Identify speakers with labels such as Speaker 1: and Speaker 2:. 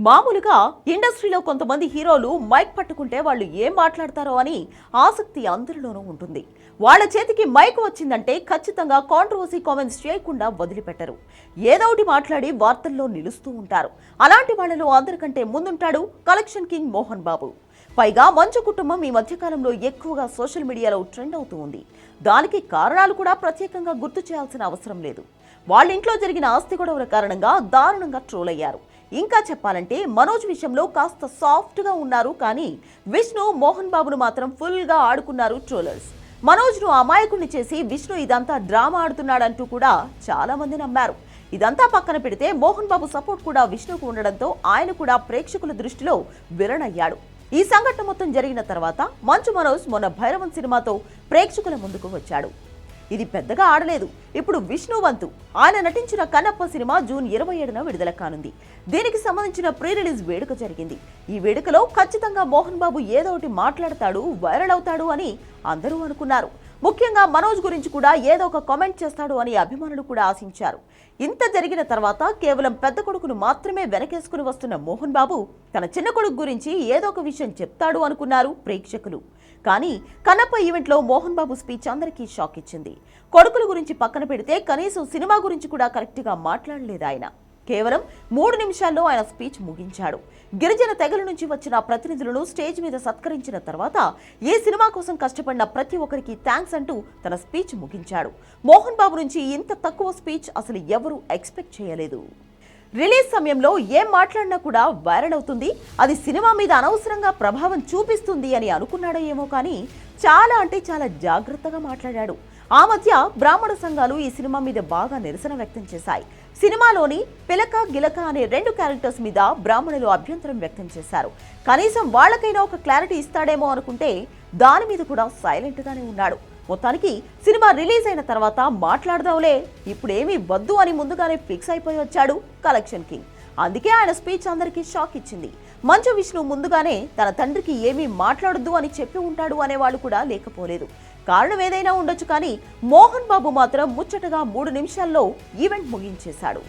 Speaker 1: మామూలుగా ఇండస్ట్రీలో కొంతమంది హీరోలు మైక్ పట్టుకుంటే వాళ్ళు ఏం మాట్లాడతారో అని ఆసక్తి అందరిలోనూ ఉంటుంది. వాళ్ళ చేతికి మైక్ వచ్చిందంటే ఖచ్చితంగా కాంట్రవర్సీ కామెంట్స్ చేయకుండా వదిలిపెట్టరు. ఏదోటి మాట్లాడి వార్తల్లో నిలుస్తూ ఉంటారు. అలాంటి వాళ్ళలో అందరికంటే ముందుంటాడు కలెక్షన్ కింగ్ మోహన్ బాబు. పైగా మంచు కుటుంబం ఈ మధ్యకాలంలో ఎక్కువగా సోషల్ మీడియాలో ట్రెండ్ అవుతూ ఉంది. దానికి కారణాలు కూడా ప్రత్యేకంగా గుర్తు చేయాల్సిన అవసరం లేదు. వాళ్ళ ఇంట్లో జరిగిన ఆస్తి గొడవల కారణంగా దారుణంగా ట్రోల్ అయ్యారు. ఇంకా చెప్పాలంటే మనోజ్ విషయంలో కాస్త సాఫ్ట్గా ఉన్నారు, కానీ విష్ణు మోహన్ బాబును మాత్రం ఫుల్గా ఆడుకున్నారు ట్రోలర్స్. మనోజ్ను అమాయకుడిని చేసి విష్ణు ఇదంతా డ్రామా ఆడుతున్నాడంటూ కూడా చాలా మంది నమ్మారు. ఇదంతా పక్కన పెడితే మోహన్ బాబు సపోర్ట్ కూడా విష్ణుకు ఉండడంతో ఆయన కూడా ప్రేక్షకుల దృష్టిలో విలనయ్యాడు. ఈ సంఘటన మొత్తం జరిగిన తర్వాత మంచు మనోజ్ మొన్న భైరవన్ సినిమాతో ప్రేక్షకుల ముందుకు వచ్చాడు. ఇది పెద్దగా ఆడలేదు. ఇప్పుడు విష్ణు వంతు. ఆయన నటించిన కన్నప్ప సినిమా జూన్ 27న విడుదల కానుంది. దీనికి సంబంధించిన ప్రీ రిలీజ్ వేడుక జరిగింది. ఈ వేడుకలో ఖచ్చితంగా మోహన్ బాబు ఏదో ఒకటి మాట్లాడతాడు, వైరల్ అవుతాడు అని అందరూ అనుకున్నారు. ముఖ్యంగా మనోజ్ గురించి కూడా ఏదో ఒక కామెంట్ చేస్తాడు అని అభిమానులు కూడా ఆశించారు. ఇంత జరిగిన తర్వాత కేవలం పెద్ద కొడుకును మాత్రమే వెనకేసుకుని వస్తున్న మోహన్ బాబు తన చిన్న కొడుకు గురించి ఏదో ఒక విషయం చెప్తాడు అనుకున్నారు ప్రేక్షకులు. కానీ కన్నప్ప ఈవెంట్లో మోహన్ బాబు స్పీచ్ అందరికీ షాక్ ఇచ్చింది. కొడుకుల గురించి పక్కన పెడితే కనీసం సినిమా గురించి కూడా కరెక్ట్గా మాట్లాడలేదు ఆయన. కేవలం 3 నిమిషాల్లో ఆయన స్పీచ్ ముగించాడు. గిరిజన తెగల నుంచి వచ్చిన ప్రతినిధులను స్టేజ్ మీద సత్కరించిన తర్వాత ఈ సినిమా కోసం కష్టపడిన ప్రతి ఒక్కరికి థ్యాంక్స్ అంటూ తన స్పీచ్ ముగించాడు. మోహన్ బాబు నుంచి ఇంత తక్కువ స్పీచ్ అసలు ఎవరూ ఎక్స్పెక్ట్ చేయలేదు. రిలీజ్ సమయంలో ఏం మాట్లాడినా కూడా వైరల్ అవుతుంది, అది సినిమా మీద అనవసరంగా ప్రభావం చూపిస్తుంది అని అనుకున్నాడో ఏమో, కానీ చాలా అంటే చాలా జాగ్రత్తగా మాట్లాడాడు. ఆ మధ్య బ్రాహ్మణ సంఘాలు ఈ సినిమా మీద బాగా నిరసన వ్యక్తం చేశాయి. సినిమాలోని పిలక గిలక అనే 2 క్యారెక్టర్స్ మీద బ్రాహ్మణులు అభ్యంతరం వ్యక్తం చేశారు. కనీసం వాళ్ళకైనా ఒక క్లారిటీ ఇస్తాడేమో అనుకుంటే దాని మీద కూడా సైలెంట్ గానే ఉన్నాడు. మొత్తానికి సినిమా రిలీజ్ అయిన తర్వాత మాట్లాడదాంలే, ఇప్పుడేమీ వద్దు అని ముందుగానే ఫిక్స్ అయిపోయి వచ్చాడు కలెక్షన్ కింగ్. అందుకే ఆయన స్పీచ్ అందరికీ షాక్ ఇచ్చింది. మంచు విష్ణు ముందుగానే తన తండ్రికి ఏమీ మాట్లాడొద్దు అని చెప్పి ఉంటాడు అనేవాళ్ళు కూడా లేకపోలేదు. కారణం ఏదైనా ఉండొచ్చు, కానీ మోహన్ బాబు మాత్రం ముచ్చటగా 3 నిమిషాల్లో ఈవెంట్ ముగించేశాడు.